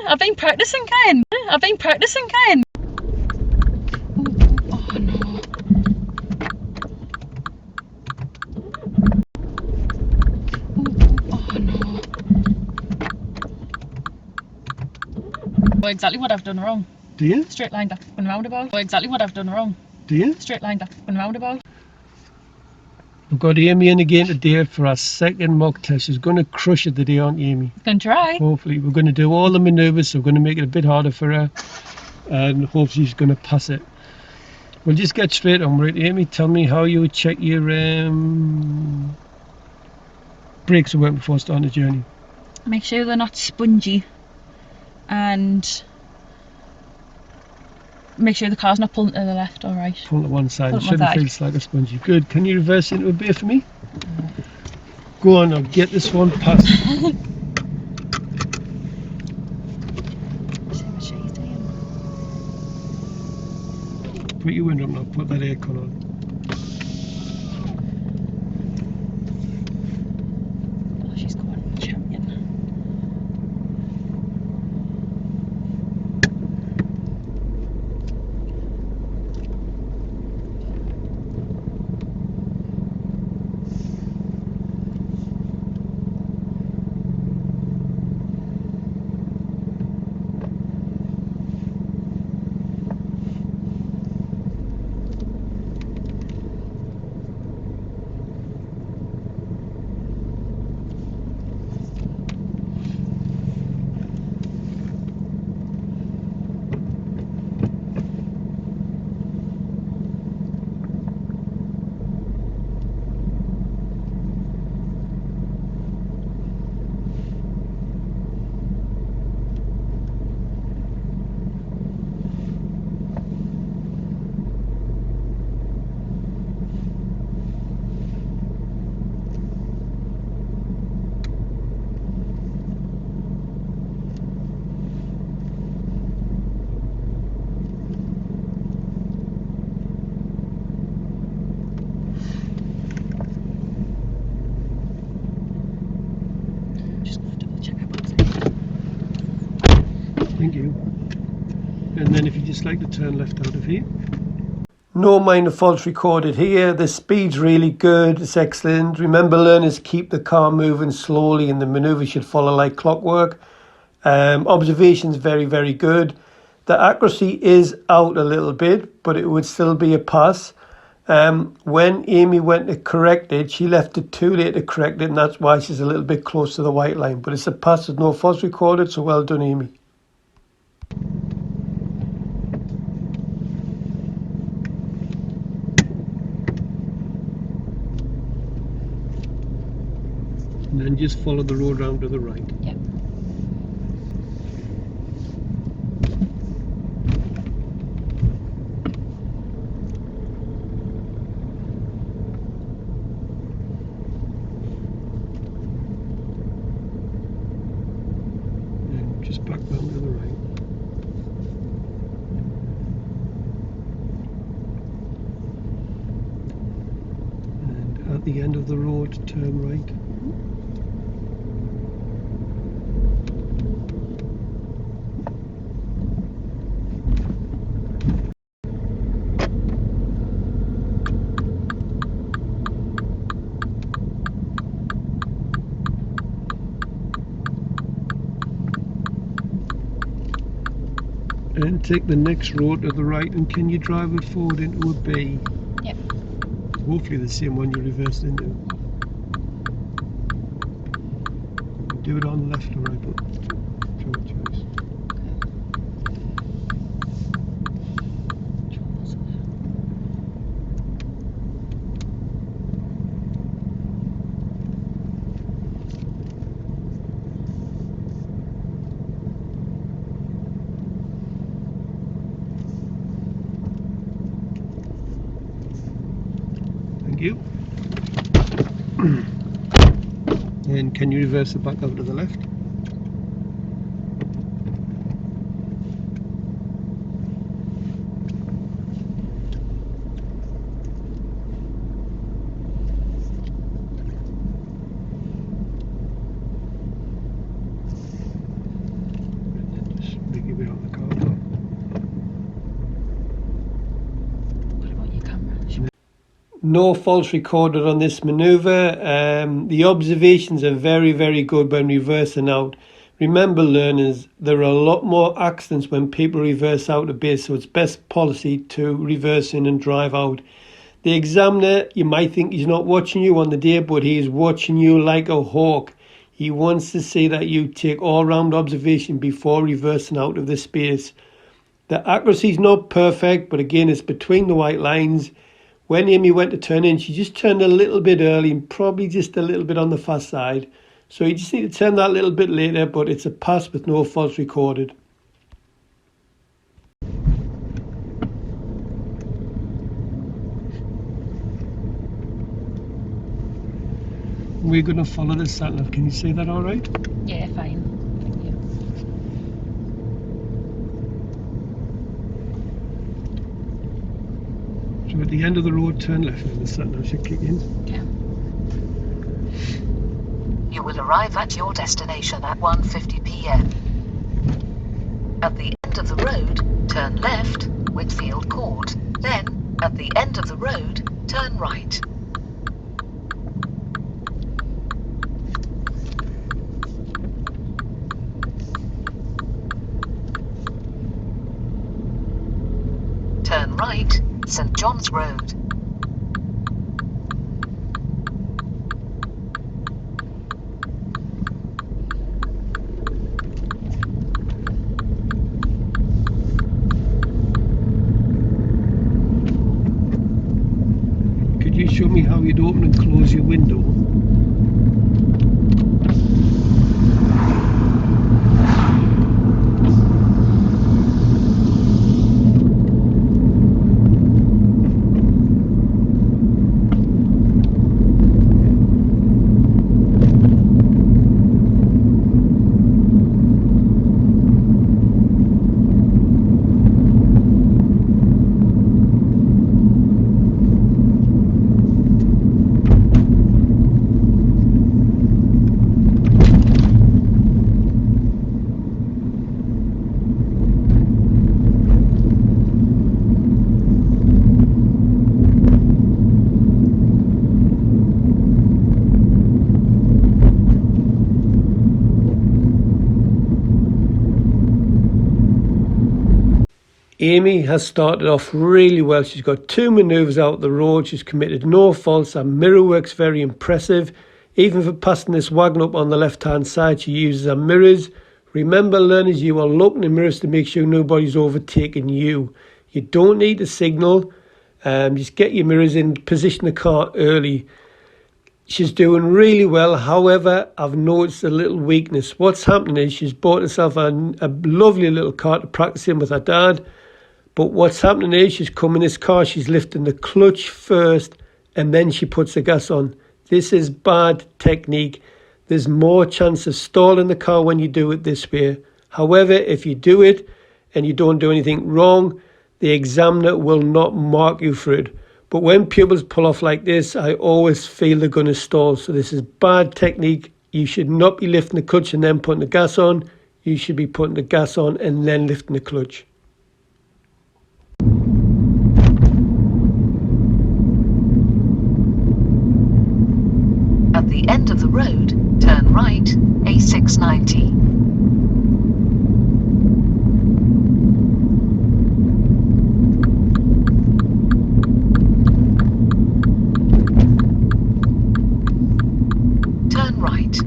I've been practicing, Ken. I've been practicing, Ken. Oh no. Oh no. Oh, exactly what I've done wrong. Do you? Straight line back and roundabout. Oh, exactly what I've done wrong. Do you? Straight line back and roundabout. We've got Amy in again today for our second mock test. She's going to crush it today, aren't you, Amy? Can try. Hopefully. We're going to do all the manoeuvres, so we're going to make it a bit harder for her. And hopefully she's going to pass it. We'll just get straight on with it. Amy, tell me how you would check your brakes work before starting the journey. Make sure they're not spongy, and make sure the car's not pulling to the left or right. Pull to one side. Pull It to one shouldn't side. feel like a spongy. Good. Can you reverse into a bay for me? Go on, I'll get this one past. Put your window up now. Put that aircon on. Oh, she's going champion. Thank you. And then if you just like to turn left out of here. No minor faults recorded here. The speed's really good. It's excellent. Remember, learners, keep the car moving slowly and the manoeuvre should follow like clockwork. Observation's very, very good. The accuracy is out a little bit, but it would still be a pass. When Amy went to correct it, she left it too late to correct it, and that's why she's a little bit close to the white line. But it's a pass with no faults recorded, so well done, Amy. And then just follow the road round to the right. Yep. And just back round to the right. And at the end of the road, turn right. And take the next road to the right, and can you drive it forward into a bay? Yep. Hopefully the same one you reversed into. Do it on left or right, but your choice. Thank you. And can you reverse it back out to the left? And then Make your way out of the car park. What about your camera? No faults recorded on this manoeuvre. The observations are very, very good when reversing out. Remember, learners, there are a lot more accidents when people reverse out of base, so it's best policy to reverse in and drive out. The examiner, you might think he's not watching you on the day, but he is watching you like a hawk. He wants to see that you take all-round observation before reversing out of the space. The accuracy is not perfect, but again, it's between the white lines. When Amy went to turn in, she just turned a little bit early and probably just a little bit on the fast side. So you just need to turn that a little bit later, but it's a pass with no faults recorded. We're going to follow the sat-nav. Can you say that all right? Yeah, fine. Thank you. So at the end of the road, turn left and the sat-nav should kick in. Yeah. You will arrive at your destination at 1:50 p.m. At the end of the road, turn left, Whitfield Court. Then, at the end of the road, turn right. Turn right, St. John's Road. Could you show me how you'd open and close your window? Amy has started off really well. She's got 2 manoeuvres out the road. She's committed no faults. Her mirror work's very impressive. Even for passing this wagon up on the left-hand side, she uses her mirrors. Remember, learners, you are looking in mirrors to make sure nobody's overtaking you. You don't need to signal. Just get your mirrors in, position the car early. She's doing really well. However, I've noticed a little weakness. What's happening is she's bought herself a lovely little car to practice in with her dad. But what's happening is she's come in this car, she's lifting the clutch first and then she puts the gas on. This is bad technique. There's more chance of stalling the car when you do it this way. However, if you do it and you don't do anything wrong, the examiner will not mark you for it. But when pupils pull off like this, I always feel they're going to stall. So this is bad technique. You should not be lifting the clutch and then putting the gas on. You should be putting the gas on and then lifting the clutch. At the end of the road, turn right, A690. Turn right.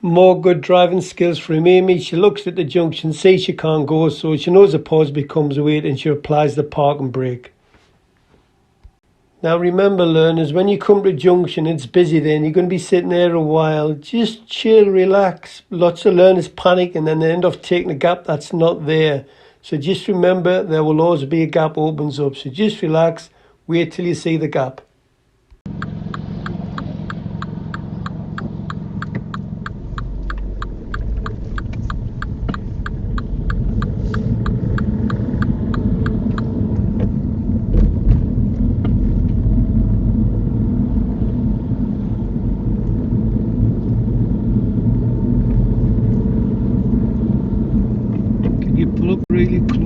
More good driving skills from Amy. She looks at the junction, sees she can't go, so she knows the pause becomes a wait and she applies the parking brake. Now remember, learners, when you come to junction, it's busy then. You're going to be sitting there a while. Just chill, relax. Lots of learners panic and then they end up taking a gap that's not there. So just remember, there will always be a gap opens up. So just relax, wait till you see the gap.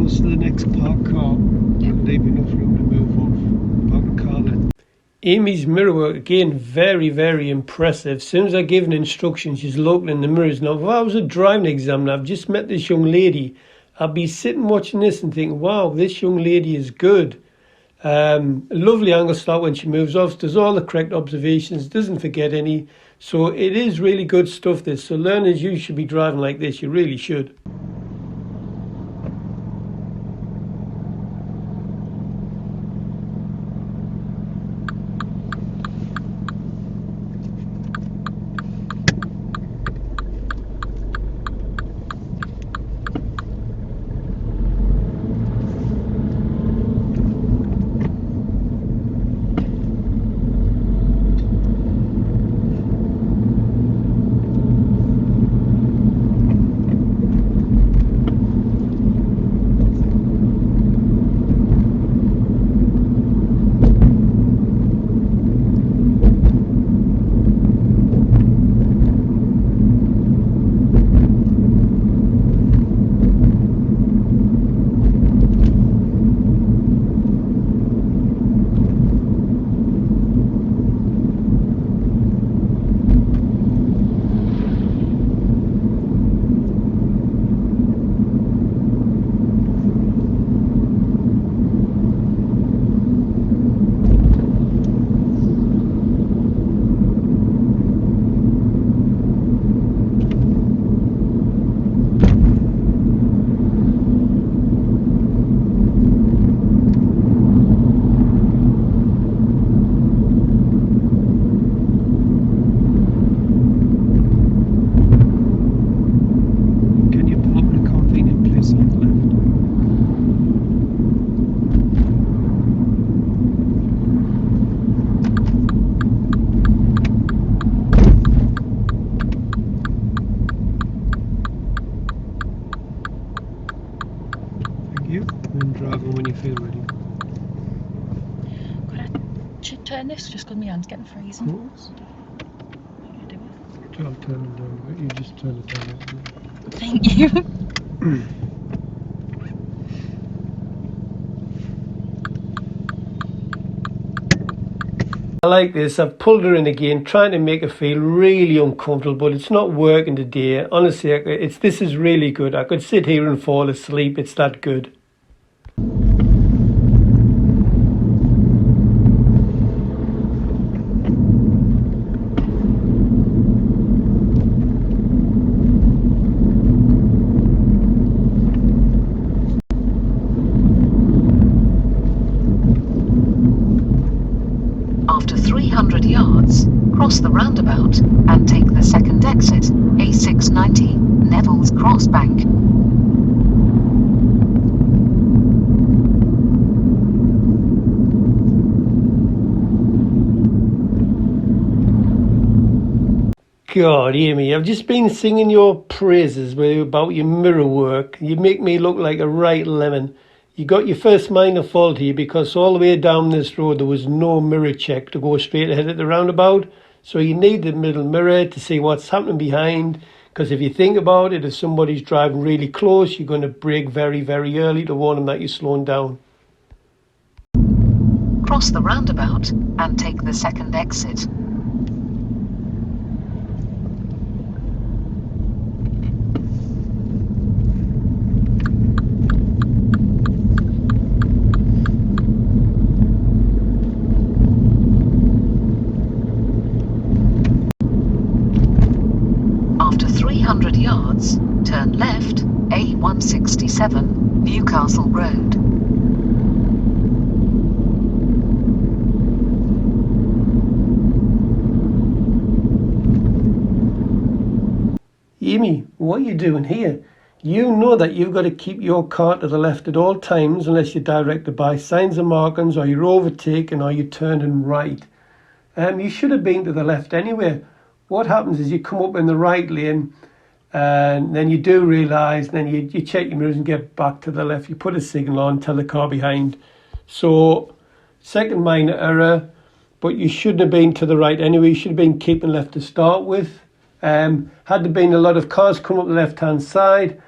close to the next parked car. Yeah. Leave enough room to move off. Park the car then. Amy's mirror work, again, very, very impressive. As soon as I gave an instruction, she's looking in the mirrors. Now, if I was a driving examiner, I've just met this young lady, I'd be sitting watching this and thinking, wow, this young lady is good. Lovely angle start when she moves off, does all the correct observations, doesn't forget any. So it is really good stuff, this. So learners, you should be driving like this. You really should. And drive on when you feel ready. Could I turn this just because my hand's getting freezing? Of course. I'll turn it down, but you just turn it down. Thank you. I like this. I've pulled her in again, trying to make her feel really uncomfortable, but it's not working today. Honestly, this is really good. I could sit here and fall asleep. It's that good. After 300 yards, cross the roundabout and take the second exit, A690, Neville's Crossbank. God, Amy, I've just been singing your praises about your mirror work. You make me look like a right lemon. You got your first minor fault here because all the way down this road there was no mirror check to go straight ahead at the roundabout. So you need the middle mirror to see what's happening behind. Because if you think about it, if somebody's driving really close, you're going to brake very, very early to warn them that you're slowing down. Cross the roundabout and take the second exit. After 300 yards, turn left, A167, Newcastle Road. Amy, what are you doing here? You know that you've got to keep your car to the left at all times unless you're directed by signs and markings or you're overtaking or you're turning right. You should have been to the left anyway. What happens is you come up in the right lane and then you do realise, then you check your mirrors and get back to the left. You put a signal on, tell the car behind. So, second minor error, but you shouldn't have been to the right anyway. You should have been keeping left to start with. Had there been a lot of cars coming up the left-hand side,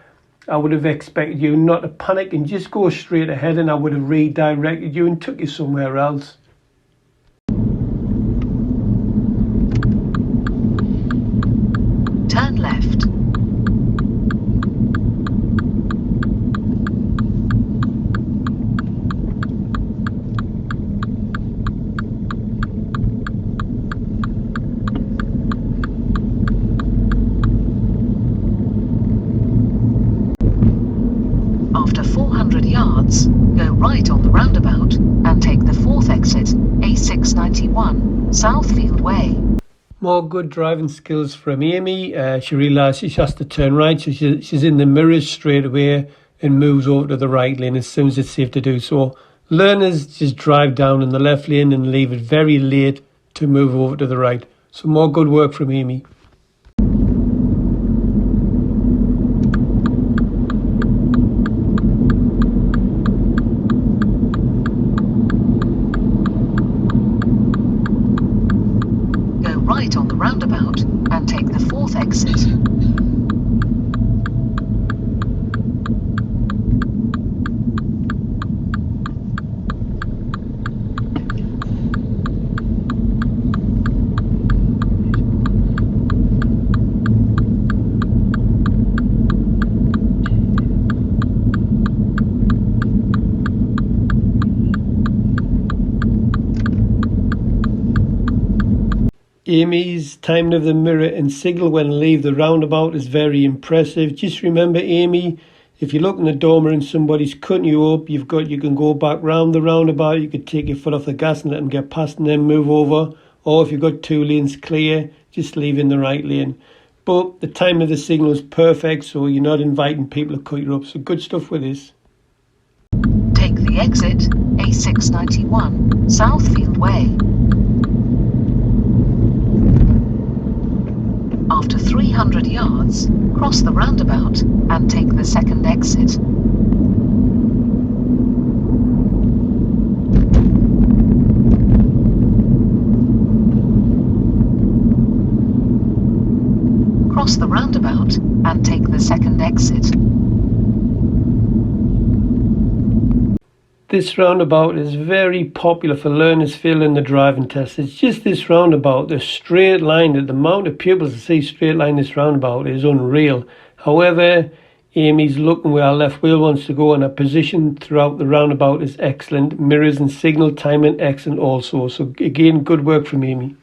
I would have expected you not to panic and just go straight ahead, and I would have redirected you and took you somewhere else. Turn left. After 400 yards, go right on the roundabout and take the fourth exit, A691, Southfield Way. More good driving skills from Amy. She realises she has to turn right, so she's in the mirrors straight away and moves over to the right lane as soon as it's safe to do so. Learners just drive down in the left lane and leave it very late to move over to the right. So more good work from Amy. Right on the roundabout and take the fourth exit. Amy's timing of the mirror and signal when leave the roundabout is very impressive. Just remember, Amy, if you look in the door mirror and somebody's cutting you up, you can go back round the roundabout, you could take your foot off the gas and let them get past and then move over. Or if you've got two lanes clear, just leave in the right lane. But the time of the signal is perfect, so you're not inviting people to cut you up. So good stuff with this. Take the exit, A691, Southfield Way. After 300 yards, cross the roundabout and take the second exit. Cross the roundabout and take the second exit. This roundabout is very popular for learners failing the driving test. It's just this roundabout, the straight line, the amount of pupils that see straight line this roundabout is unreal. However, Amy's looking where our left wheel wants to go, and her position throughout the roundabout is excellent. Mirrors and signal timing excellent also. So again, good work from Amy.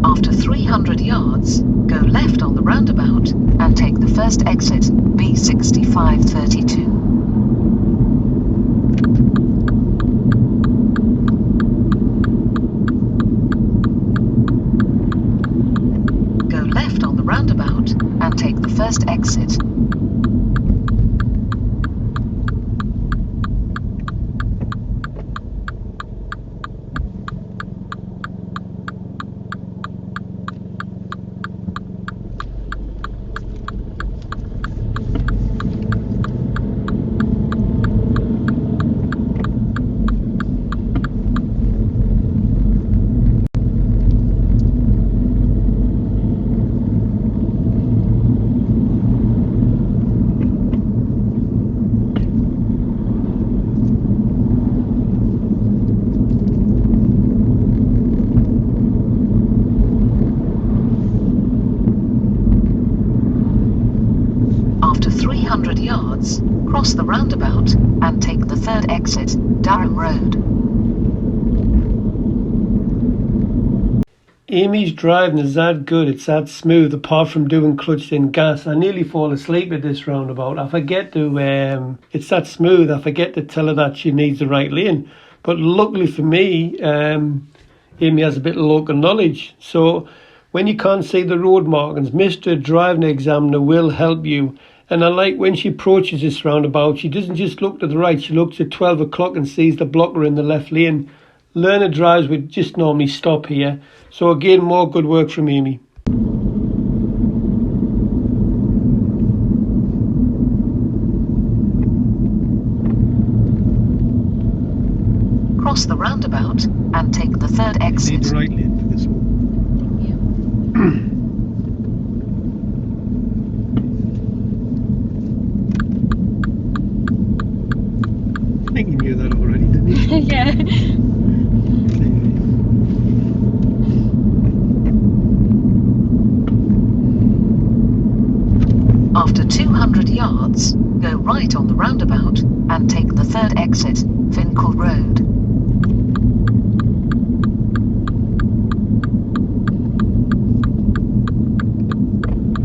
After 300 yards, go left on the roundabout and take the first exit, B6532. Go left on the roundabout and take the first exit. After 300 yards, cross the roundabout and take the third exit, Durham Road. Amy's driving is that good, it's that smooth, apart from doing clutch in gas. I nearly fall asleep at this roundabout. I forget to, it's that smooth, I forget to tell her that she needs the right lane. But luckily for me, Amy has a bit of local knowledge. So when you can't see the road markings, Mr. Driving Examiner will help you. And I like when she approaches this roundabout, she doesn't just look to the right, she looks at 12 o'clock and sees the blocker in the left lane. Learner drives would just normally stop here. So again, more good work from Amy. Cross the roundabout and take the third exit. Lead right lane for this one. I think you knew that already, didn't you? Yeah. After 200 yards, go right on the roundabout and take the third exit, Finkel Road.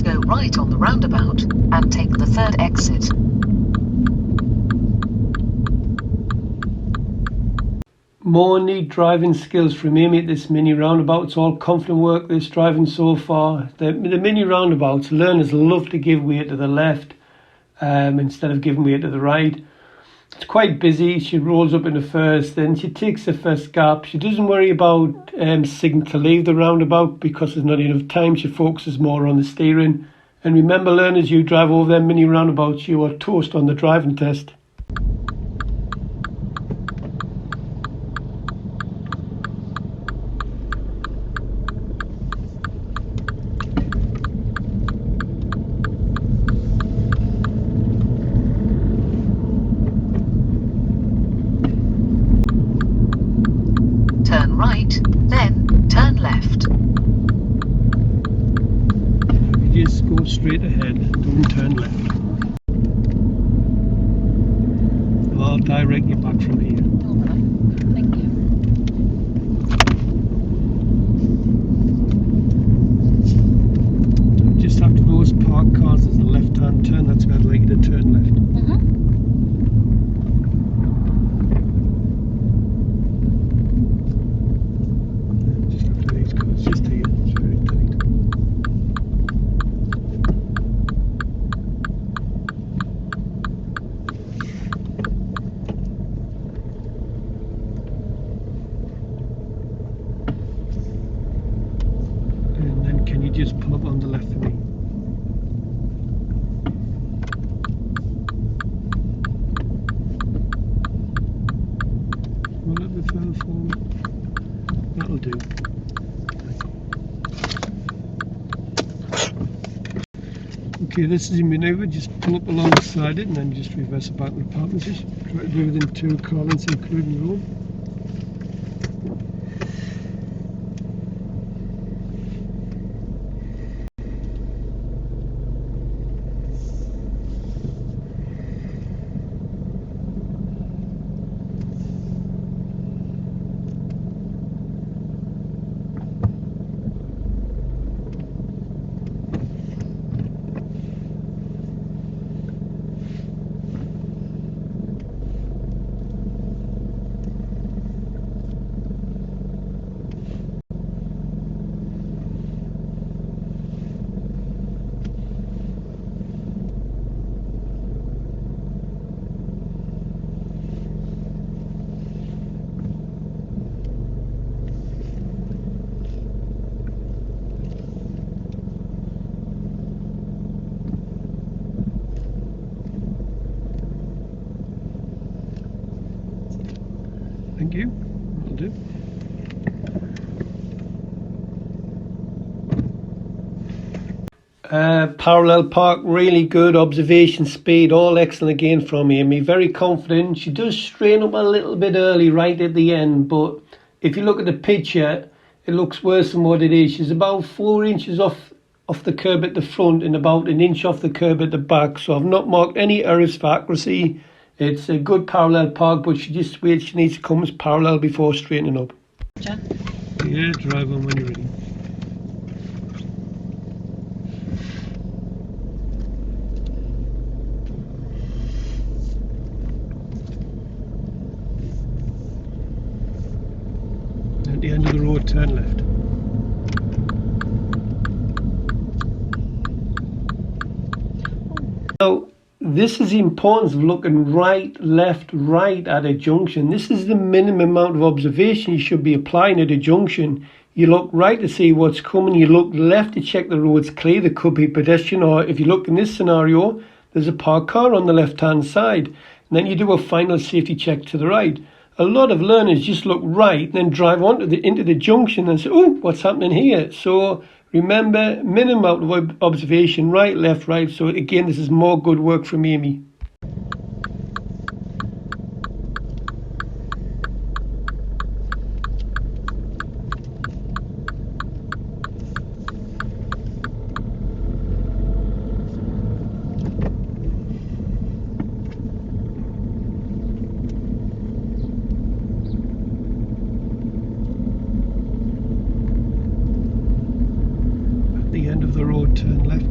Go right on the roundabout and take the third exit. More neat driving skills from Amy at this mini roundabout. It's all confident work, this driving so far. The mini roundabouts, learners love to give way to the left instead of giving way to the right. It's quite busy. She rolls up in the first, then she takes the first gap. She doesn't worry about signaling to leave the roundabout because there's not enough time. She focuses more on the steering. And remember, learners, you drive over them mini roundabouts, you are toast on the driving test. Turn right, then turn left. You just go straight ahead, don't turn left. I'll direct you back from here. Thank you. Just after those parked cars, there's a left-hand turn. That's where I'd like you to turn left. Just after these cars, just here. It's very tight. And then can you just pull up on the left for me? A little bit further forward. That'll do. Okay, this is your manoeuvre. Just pull up alongside it and then just reverse it back in the park position. Try to do within 2 car lengths, including the road. Thank you. That'll do. Parallel park, really good. Observation speed, all excellent again from Amy. Very confident. She does strain up a little bit early right at the end, but if you look at the picture, it looks worse than what it is. She's about 4 inches off the curb at the front and about 1 inch off the curb at the back. So I've not marked any errors for accuracy. It's a good parallel park, but she just waits. She needs to come as parallel before straightening up. Yeah, drive on when you're ready. At the end of the road, turn left. Now, This is the importance of looking right, left, right at a junction. This is the minimum amount of observation you should be applying at a junction. You look right to see what's coming. You look left to check the road's clear. There could be pedestrian, or if you look in this scenario, there's a parked car on the left-hand side. And then you do a final safety check to the right. A lot of learners just look right and then drive into the junction and say, oh, what's happening here? So remember, minimum amount of observation, right, left, right. So again, this is more good work from Amy. The end of the road, turn left.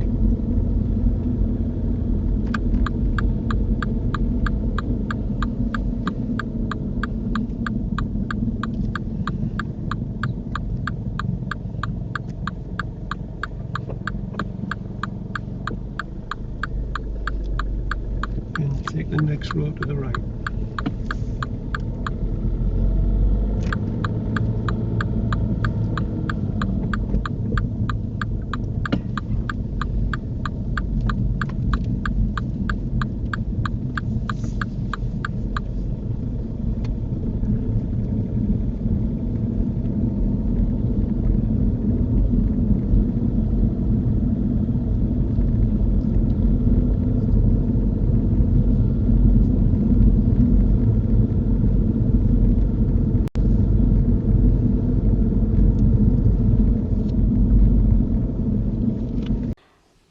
And take the next road to the right.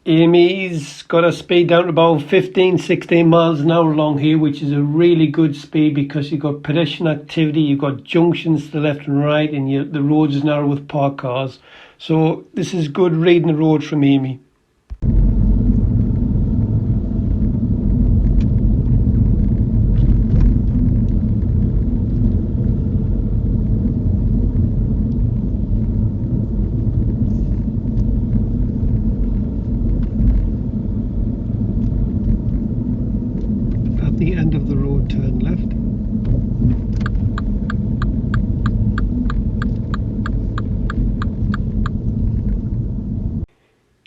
Amy's got a speed down to about 15-16 miles an hour along here, which is a really good speed because you've got pedestrian activity, you've got junctions to the left and right, and the road is narrow with parked cars. So this is good reading the road from Amy. The end of the road, turn left.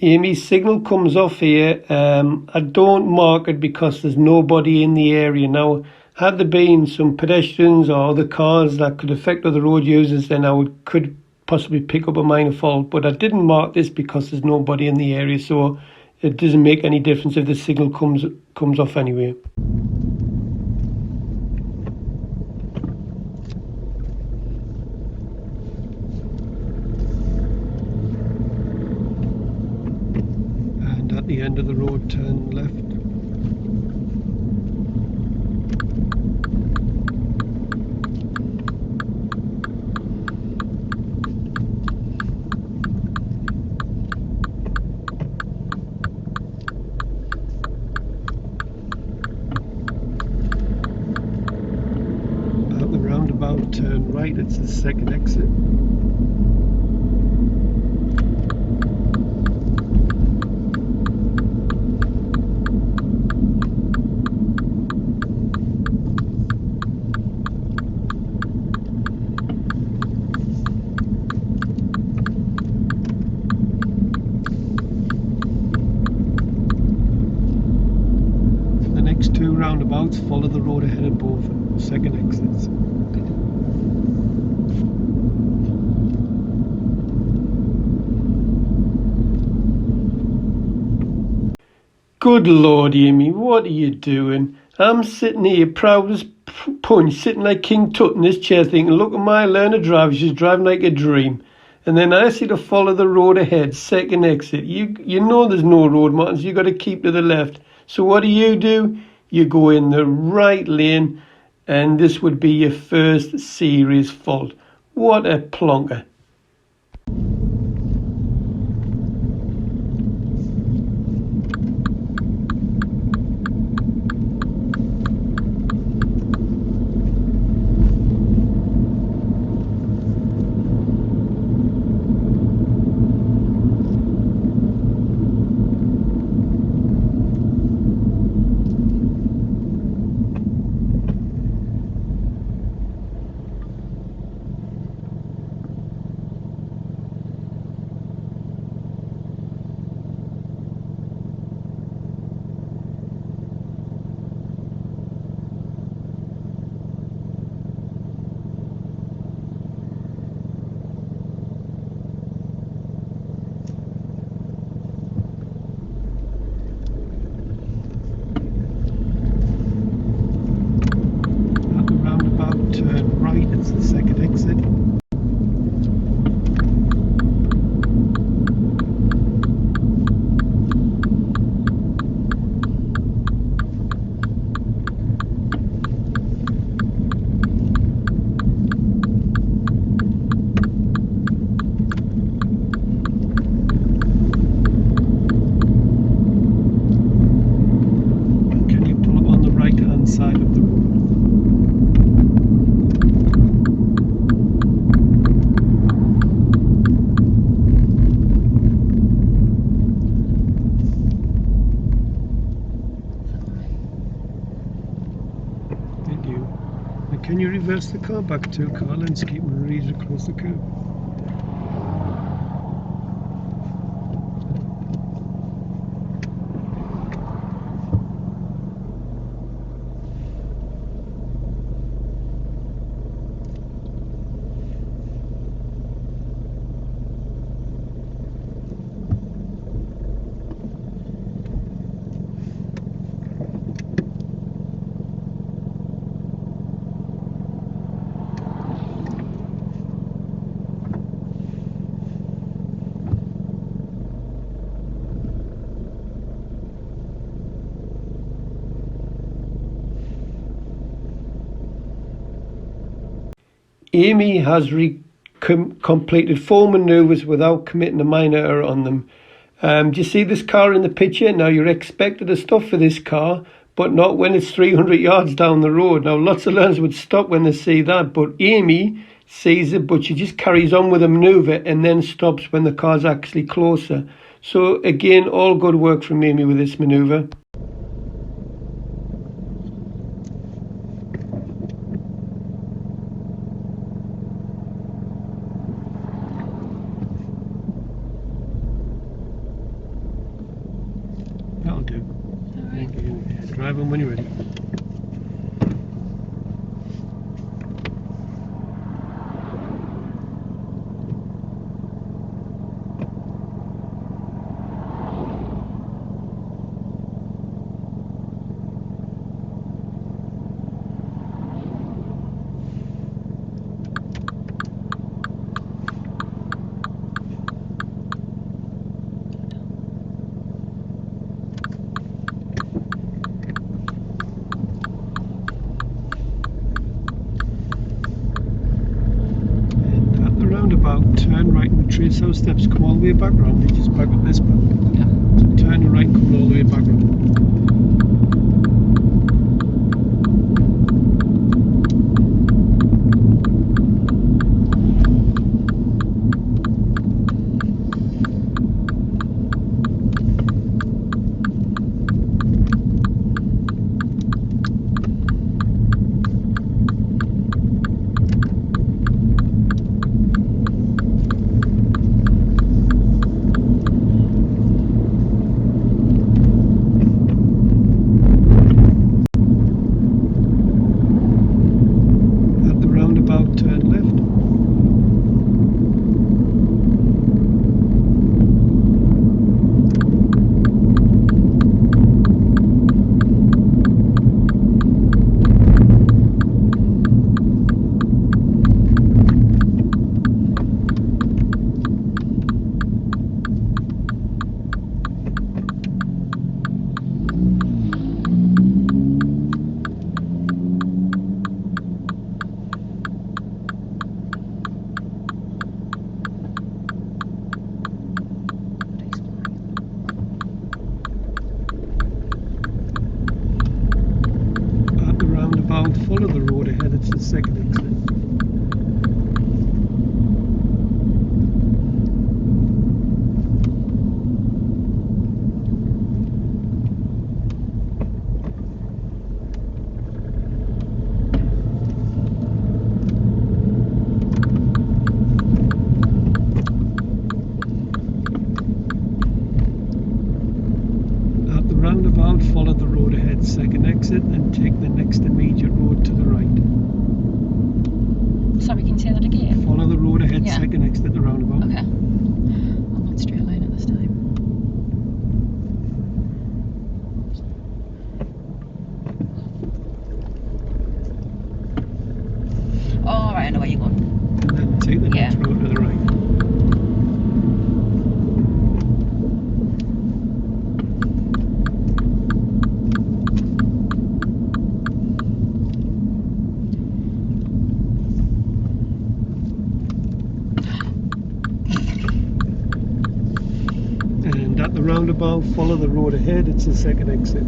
Amy's signal comes off here. I don't mark it because there's nobody in the area. Now, had there been some pedestrians or other cars that could affect other road users, then I could possibly pick up a minor fault. But I didn't mark this because there's nobody in the area, so it doesn't make any difference if the signal comes off anyway. At the end of the road, turn left. At the roundabout, turn right. It's the second exit. Two roundabouts, follow the road ahead of both second exits. Good Lord, Amy, what are you doing? I'm sitting here proud as punch, sitting like King Tut in this chair thinking, look at my learner driver, she's driving like a dream. And then I ask you to follow the road ahead, second exit. You know there's no road markings, you got to keep to the left. So what do? You go in the right lane, and this would be your first serious fault. What a plonker. reverse the car back to car landscape and raise it across the curb. Amy has completed 4 manoeuvres without committing a minor error on them. Do you see this car in the picture? Now, you're expected to stop for this car, but not when it's 300 yards down the road. Now, lots of learners would stop when they see that, but Amy sees it, but she just carries on with the manoeuvre and then stops when the car's actually closer. So, again, all good work from Amy with this manoeuvre. That'll do. Alright. Yeah, drive on when you're ready. Roundabout, turn right and retrace those steps, come all the way back round, and just back up this back. Yeah. So turn right, come all the way back round. Turn left. Follow the road ahead, it's the second exit. At the roundabout, follow the road ahead, second exit, and take the next immediate road to the right. Sorry, can you say that again? Follow the road ahead, Yeah. second exit at the roundabout. Okay. I'm not straight line at this time. Oh, right, I know where you're going. And then take the next road to the right. And at the roundabout, follow the road ahead, it's the second exit.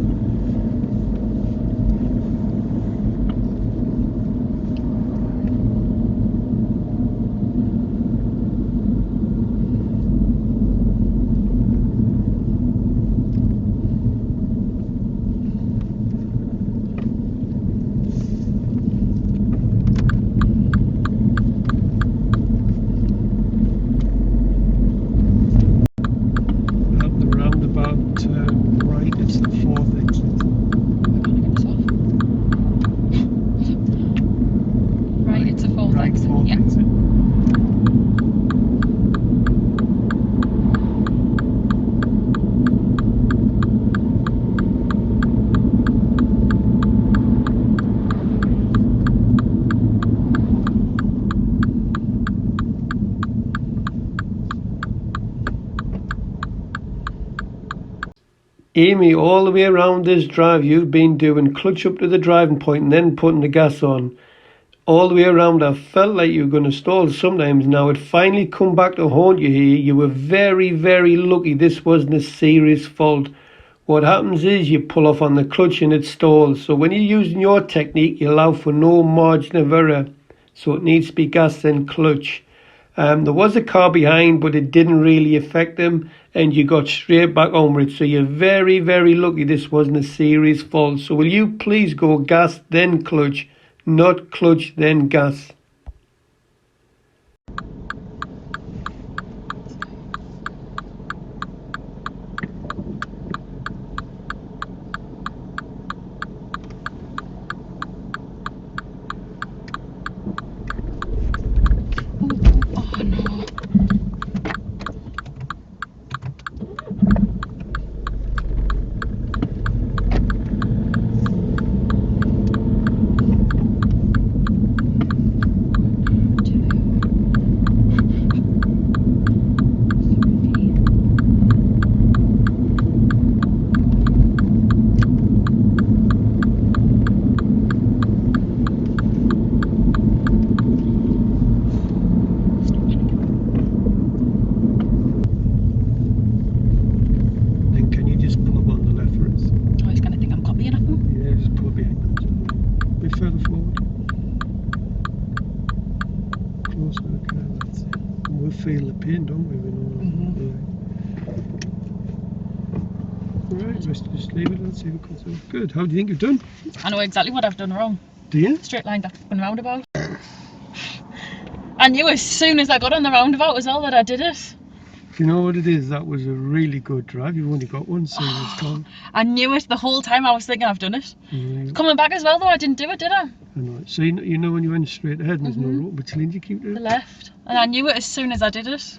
Amy, all the way around this drive, you've been doing clutch up to the driving point and then putting the gas on. All the way around, I felt like you were going to stall sometimes. Now it finally come back to haunt you here. You were very, very lucky this wasn't a serious fault. What happens is you pull off on the clutch and it stalls. So when you're using your technique, you allow for no margin of error. So it needs to be gas then clutch. There was a car behind, but it didn't really affect them, and you got straight back on with it. So you're very, very lucky this wasn't a serious fault. So will you please go gas then clutch, not clutch then gas? Oh no. Then can you just pull up on the left for us? Oh, he's gonna think I'm copying him. Yeah, just pull behind them. A bit further forward. Closer, okay, that's it. And we'll feel the pain, don't we? We know. Right, just leave it and see if it comes out. Good. How do you think you've done? I know exactly what I've done wrong. Do you? Straight line that fucking roundabout. I knew as soon as I got on the roundabout as well that I did it. You know what it is? That was a really good drive. You've only got one serious time. I knew it the whole time. I was thinking I've done it. Coming back as well though, I didn't do it, did I? I know. So you know when you went straight ahead and there's no road between you keep doing The it? left. And I knew it as soon as I did it.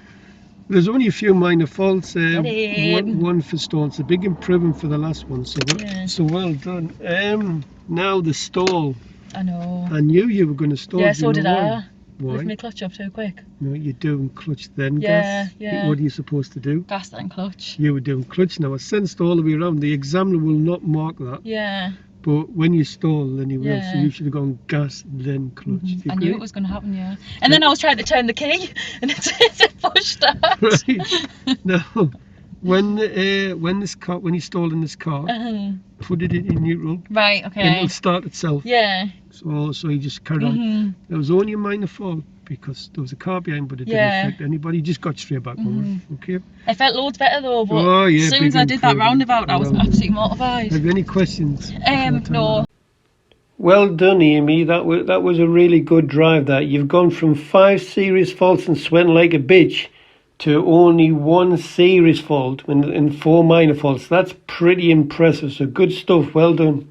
There's only a few minor faults. Get in. One for stall. It's a big improvement for the last one. So Yeah. so well done. Now the stall. I know. I knew you were going to stall. Yeah, do you so did know I. why? Why? Lift my clutch up too quick. No, you're doing clutch then Yeah, gas. yeah. What are you supposed to do? Gas then clutch. You were doing clutch. Now I sensed all the way around. The examiner will not mark that. Yeah. But when you stall, then he will. So Yeah. you should have gone gas, then clutch. Do you I agree? knew it was going to happen, yeah. And then I was trying to turn the key and it pushed out. Right. Now, when you stall in this car, put it in neutral, Right, and okay. it'll start itself. Yeah. So you just carry on. It was only a minor fault because there was a car behind, but it didn't Yeah. affect anybody. You just got straight back on. Okay. I felt loads better though, but Oh, yeah, as soon big as I did that improvement. roundabout, I was Well, absolutely mortified. Have you any questions? No. Well done, Amy. That was a really good drive. That you've gone from 5 serious faults and sweating like a bitch to only 1 serious fault and 4 minor faults. That's pretty impressive. So good stuff. Well done.